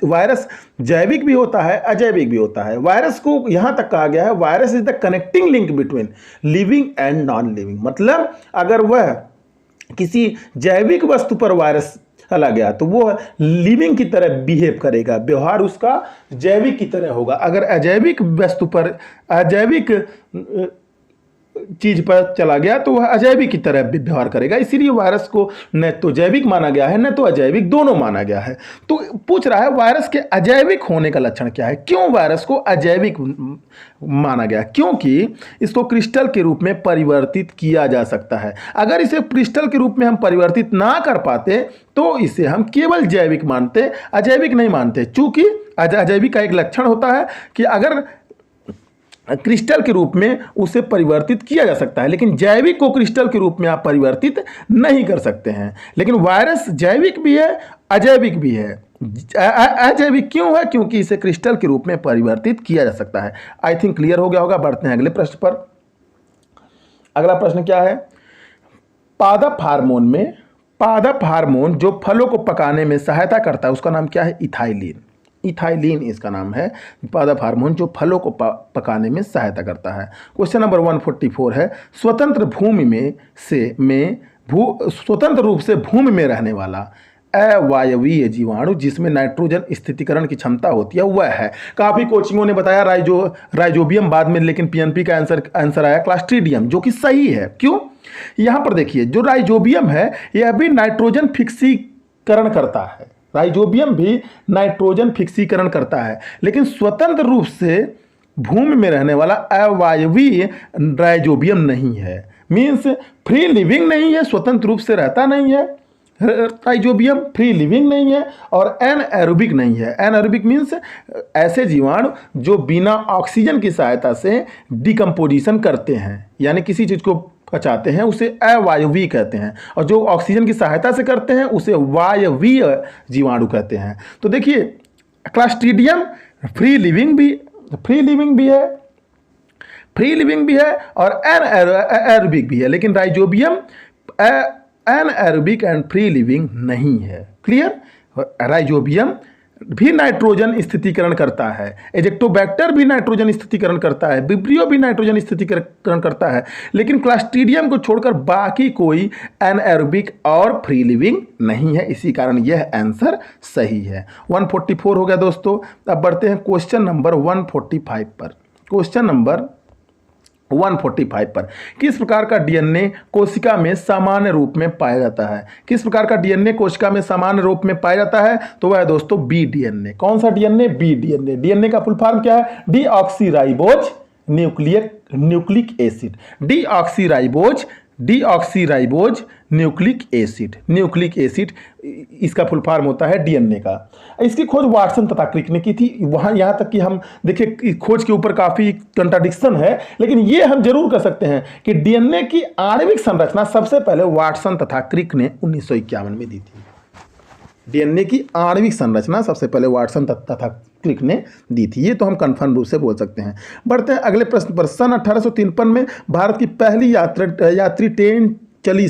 वायरस जैविक भी होता है, अजैविक भी होता है। वायरस को यहां तक कहा गया है, virus is the connecting link between living and non living. मतलब अगर वह किसी जैविक वस्तु पर वायरस चला गया तो वो लिविंग की तरह बिहेव करेगा, व्यवहार उसका जैविक की तरह होगा। अगर अजैविक वस्तु पर, अजैविक चीज पर चला गया तो वह अजैविक की तरह व्यवहार करेगा। इसीलिए वायरस को न तो जैविक माना गया है न तो अजैविक, दोनों माना गया है। तो पूछ रहा है वायरस के अजैविक होने का लक्षण क्या है? क्यों वायरस को अजैविक माना गया? क्योंकि इसको क्रिस्टल के रूप में परिवर्तित किया जा सकता है। अगर इसे क्रिस्टल के रूप में हम परिवर्तित ना कर पाते तो इसे हम केवल जैविक मानते, अजैविक नहीं मानते। चूंकि अजैविक का एक लक्षण होता है कि अगर क्रिस्टल के रूप में उसे परिवर्तित किया जा सकता है, लेकिन जैविक को क्रिस्टल के रूप में आप परिवर्तित नहीं कर सकते हैं। लेकिन वायरस जैविक भी है, अजैविक भी है। अजैविक क्यों है? क्योंकि इसे क्रिस्टल के रूप में परिवर्तित किया जा सकता है। आई थिंक क्लियर हो गया होगा। बढ़ते हैं अगले प्रश्न पर। अगला प्रश्न क्या है? पादप हार्मोन जो फलों को पकाने में सहायता करता है उसका नाम क्या है? इथाइलिन। इथाइलिन इसका नाम है, पादप हार्मोन जो फलों को पकाने में सहायता करता है। क्वेश्चन नंबर 144 है, स्वतंत्र रूप से भूमि में रहने वाला अवायवीय जीवाणु जिसमें नाइट्रोजन स्थितीकरण की क्षमता होती है वह है। काफी कोचिंगों ने बताया राइजोबियम, बाद में लेकिन पीएनपी का आंसर आया क्लस्ट्रीडियम, जो कि सही है। क्यों? यहां पर देखिए, जो राइजोबियम है यह भी नाइट्रोजन फिक्सीकरण करता है। राइजोबियम भी नाइट्रोजन फिक्सीकरण करता है, लेकिन स्वतंत्र रूप से भूमि में रहने वाला अवायवीय राइजोबियम नहीं है। मीन्स फ्री लिविंग नहीं है, स्वतंत्र रूप से रहता नहीं है। राइजोबियम फ्री लिविंग नहीं है और एनएरोबिक नहीं है। एनएरोबिक मीन्स ऐसे जीवाणु जो बिना ऑक्सीजन की सहायता से डिकम्पोजिशन करते हैं, यानी किसी चीज़ को पचाते हैं, उसे अवायवीय कहते हैं, और जो ऑक्सीजन की सहायता से करते हैं उसे वायवीय जीवाणु कहते हैं। तो देखिए, क्लस्ट्रीडियम फ्री लिविंग भी है और एनएरोबिक भी है, लेकिन rhizobium anaerobic and free living नहीं है। क्लियर? राइजोबियम भी नाइट्रोजन स्थितीकरण करता है, एजेक्टोबैक्टर भी नाइट्रोजन स्थितीकरण करता है, विब्रियो भी नाइट्रोजन स्थितीकरण करता है, लेकिन क्लस्ट्रीडियम को छोड़कर बाकी कोई एनएरोबिक और फ्री लिविंग नहीं है। इसी कारण यह आंसर सही है। 144 हो गया दोस्तों। अब बढ़ते हैं क्वेश्चन नंबर 145 पर। क्वेश्चन नंबर 145 पर, किस प्रकार का डीएनए कोशिका में सामान्य रूप में पाया जाता है? किस प्रकार का डीएनए कोशिका में सामान्य रूप में पाया जाता है? तो वह है दोस्तों बी डीएनए। कौन सा डीएनए? B DNA. डीएनए का फुल फॉर्म क्या है? Deoxyribose nucleic acid. Deoxyribose nucleic acid इसका फुल फॉर्म होता है डीएनए का। इसकी खोज वाटसन तथा क्रिक ने की थी। वहाँ यहाँ तक कि हम देखिए, खोज के ऊपर काफ़ी कंट्राडिक्शन है, लेकिन ये हम जरूर कह सकते हैं कि डीएनए की आणविक संरचना सबसे पहले वाटसन तथा क्रिक ने 1951 में दी थी। डीएनए की आणविक संरचना सबसे पहले वाटसन तथा क्रिक ने दी थी, ये तो हम कन्फर्म रूप से बोल सकते हैं। बढ़ते हैं अगले प्रश्न पर। सन 1853 में भारत की पहली यात्री ट्रेन चली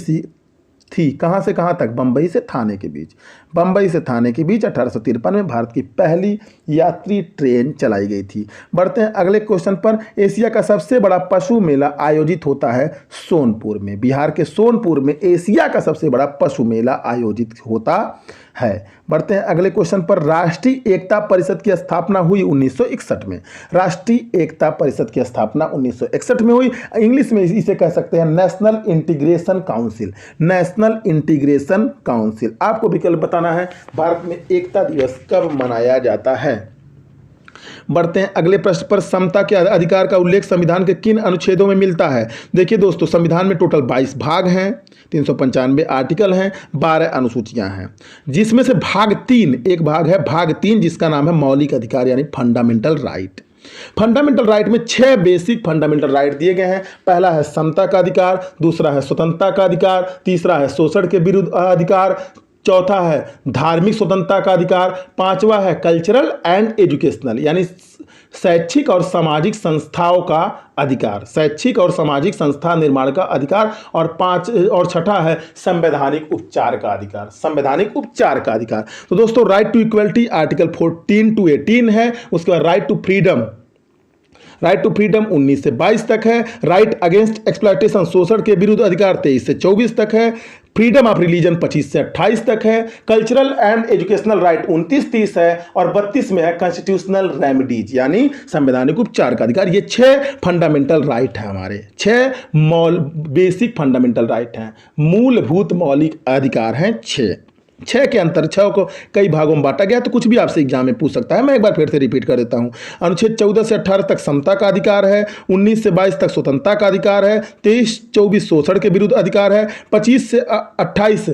थी कहाँ से कहाँ तक? बम्बई से थाने के बीच। बम्बई से थाने के बीच 1853 में भारत की पहली यात्री ट्रेन चलाई गई थी। बढ़ते हैं अगले क्वेश्चन पर। एशिया का सबसे बड़ा पशु मेला आयोजित होता है सोनपुर में। बिहार के सोनपुर में एशिया का सबसे बड़ा पशु मेला आयोजित होता है। बढ़ते हैं अगले क्वेश्चन पर। राष्ट्रीय एकता परिषद की स्थापना हुई 1961 में। राष्ट्रीय एकता परिषद की स्थापना 1961 में हुई। इंग्लिश में इसे कह सकते हैं national integration council. National integration council. आपको विकल्प बताना है, भारत में एकता दिवस कब मनाया जाता है? बढ़ते हैं अगले प्रश्न पर। समता के अधिकार का उल्लेख संविधान के किन अनुच्छेदों में मिलता है? देखिए दोस्तों, संविधान में टोटल 22 भाग हैं, 395 आर्टिकल हैं, 12 अनुसूचियां हैं, जिसमें से एक भाग है भाग 3 जिसका नाम है मौलिक अधिकार यानी फंडामेंटल राइट। फंडामेंटल राइट में 6 बेसिक फंडामेंटल राइट दिए गए हैं। पहला है समता का अधिकार, दूसरा है स्वतंत्रता का अधिकार, तीसरा है शोषण के विरुद्ध अधिकार, चौथा है धार्मिक स्वतंत्रता का अधिकार, पांचवा है कल्चरल एंड एजुकेशनल यानी शैक्षिक और सामाजिक संस्थाओं का अधिकार, शैक्षिक और सामाजिक संस्था निर्माण का अधिकार, और छठा है संवैधानिक उपचार का अधिकार। संवैधानिक उपचार का अधिकार। तो दोस्तों, right to equality article 14 to 18 है। उसके बाद राइट टू फ्रीडम 19 से 22 तक है। राइट अगेंस्ट एक्सप्लॉयटेशन शोषण के विरुद्ध अधिकार 23 से 24 तक है। फ्रीडम ऑफ रिलीजन 25 से 28 तक है। कल्चरल एंड एजुकेशनल राइट 29-30 है और 32 में है कॉन्स्टिट्यूशनल रेमेडीज यानी संवैधानिक उपचार का अधिकार। ये 6 फंडामेंटल राइट है हमारे, 6 बेसिक फंडामेंटल राइट हैं, मूलभूत मौलिक अधिकार हैं 6 के अंतर 6 को कई भागों में बांटा गया, तो कुछ भी आपसे एग्जाम में पूछ सकता है। मैं एक बार फिर से रिपीट कर देता हूं। अनुच्छेद 14 से 18 तक समता का अधिकार है, 19 से 22 तक स्वतंत्रता का अधिकार है, 23-24 शोषण के विरुद्ध अधिकार है, 25 से 28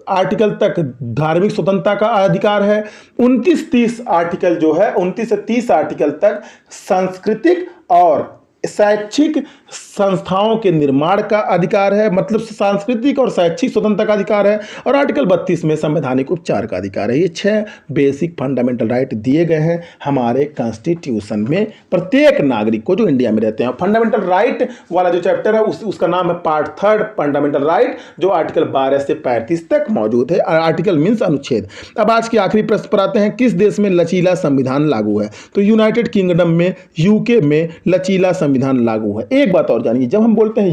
आर्टिकल तक धार्मिक स्वतंत्रता का अधिकार है, 29-30 आर्टिकल जो है 29 से 30 आर्टिकल तक सांस्कृतिक और शैक्षिक संस्थाओं के निर्माण का अधिकार है, मतलब सांस्कृतिक और शैक्षिक स्वतंत्रता का अधिकार है। और आर्टिकल 32 में संवैधानिक उपचार का अधिकार है। ये 6 बेसिक फंडामेंटल राइट दिए गए हैं हमारे कॉन्स्टिट्यूशन में प्रत्येक नागरिक को जो इंडिया में रहते हैं। फंडामेंटल राइट वाला जो चैप्टर है उसका नाम है पार्ट 3 फंडामेंटल राइट, जो आर्टिकल 12 से 35 तक मौजूद है। आर्टिकल मीन्स अनुच्छेद। अब आज के आखिरी प्रश्न पर आते हैं, किस देश में लचीला संविधान लागू है? तो यूनाइटेड किंगडम में, यूके में लचीला संविधान लागू है। एक बात और जानिए, जब हम बोलते हैं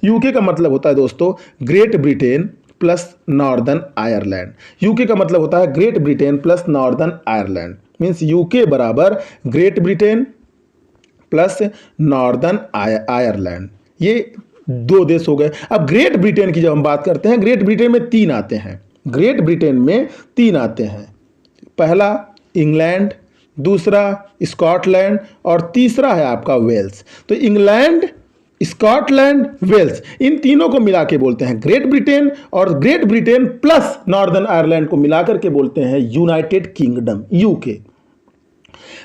यूके का मतलब होता है दोस्तों Great Britain plus Northern Ireland. UK का मतलब होता है Great Britain plus Northern Ireland, means UK बराबर Great Britain plus Northern Ireland. ये 2 देश हो गए। अब ग्रेट ब्रिटेन की जब हम बात करते हैं, ग्रेट ब्रिटेन में 3 आते हैं। ग्रेट ब्रिटेन में 3 आते हैं। पहला इंग्लैंड, दूसरा स्कॉटलैंड और तीसरा है आपका वेल्स। तो इंग्लैंड, स्कॉटलैंड, वेल्स, इन तीनों को मिला के बोलते हैं ग्रेट ब्रिटेन, और great Britain plus Northern Ireland को मिलाकर के बोलते हैं यूनाइटेड किंगडम, यूके।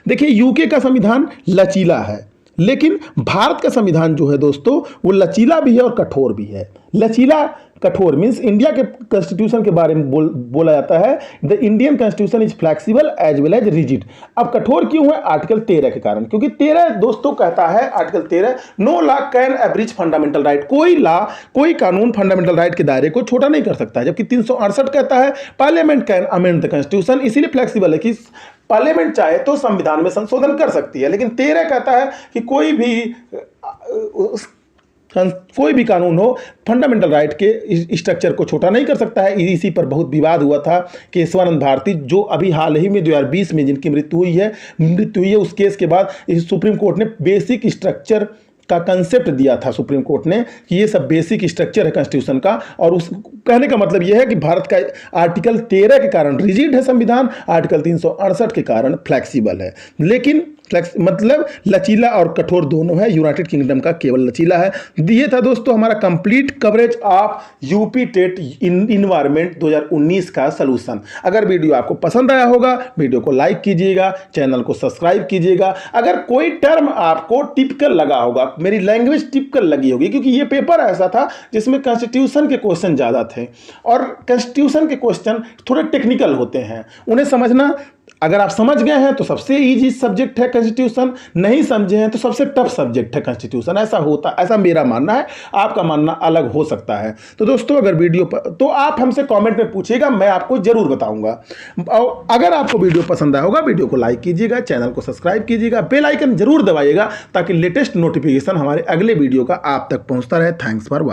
देखिए यूके का संविधान लचीला है, लेकिन भारत का संविधान जो है दोस्तों वो लचीला भी है और कठोर भी है। लचीला कठोर मीन्स इंडिया के कॉन्स्टिट्यूशन के बारे में बोला जाता है the Indian constitution is flexible as well as rigid. अब कठोर क्यों है? आर्टिकल 13 के कारण, क्योंकि 13 दोस्तों कहता है, article 13, no law can abridge fundamental right. कोई कानून फंडामेंटल राइट के दायरे को छोटा नहीं कर सकता है। जबकि 368 कहता है parliament can amend the constitution, इसीलिए फ्लेक्सिबल है कि पार्लियामेंट चाहे तो संविधान में संशोधन कर सकती है। लेकिन 13 कहता है कि कोई भी कानून हो फंडामेंटल राइट के स्ट्रक्चर को छोटा नहीं कर सकता है। इसी पर बहुत विवाद हुआ था। केशवानंद भारती, जो अभी हाल ही में 2020 में जिनकी मृत्यु हुई है, उस केस के बाद सुप्रीम कोर्ट ने बेसिक स्ट्रक्चर का कंसेप्ट दिया था सुप्रीम कोर्ट ने कि ये सब बेसिक स्ट्रक्चर है कॉन्स्टिट्यूशन का। और उस कहने का मतलब यह है कि भारत का आर्टिकल 13 के कारण रिजिड है संविधान, आर्टिकल 368 के कारण फ्लेक्सिबल है। लेकिन मतलब लचीला और कठोर दोनों है। यूनाइटेड किंगडम का केवल लचीला है। ये था दोस्तों हमारा complete coverage of UP TET environment 2019 का सलूशन। अगर वीडियो आपको पसंद आया होगा, वीडियो को लाइक कीजिएगा, चैनल को सब्सक्राइब कीजिएगा। अगर कोई टर्म आपको टिपिकल लगा होगा, मेरी लैंग्वेज टिपिकल लगी होगी, क्योंकि ये पेपर ऐसा था जिसमें कॉन्स्टिट्यूशन के क्वेश्चन ज़्यादा थे और कॉन्स्टिट्यूशन के क्वेश्चन थोड़े टेक्निकल होते हैं, उन्हें समझना अगर आप समझ गए हैं तो सबसे इजी सब्जेक्ट है कॉन्स्टिट्यूशन, नहीं समझे हैं तो सबसे टफ सब्जेक्ट है कॉन्स्टिट्यूशन। ऐसा मेरा मानना है, आपका मानना अलग हो सकता है। तो दोस्तों अगर वीडियो तो आप हमसे कमेंट में पूछिएगा, मैं आपको जरूर बताऊंगा। और अगर आपको वीडियो पसंद आया होगा, वीडियो को लाइक कीजिएगा, चैनल को सब्सक्राइब कीजिएगा, बेल आइकन जरूर दबाइएगा ताकि लेटेस्ट नोटिफिकेशन हमारे अगले वीडियो का आप तक पहुंचता रहे। Thanks for watching.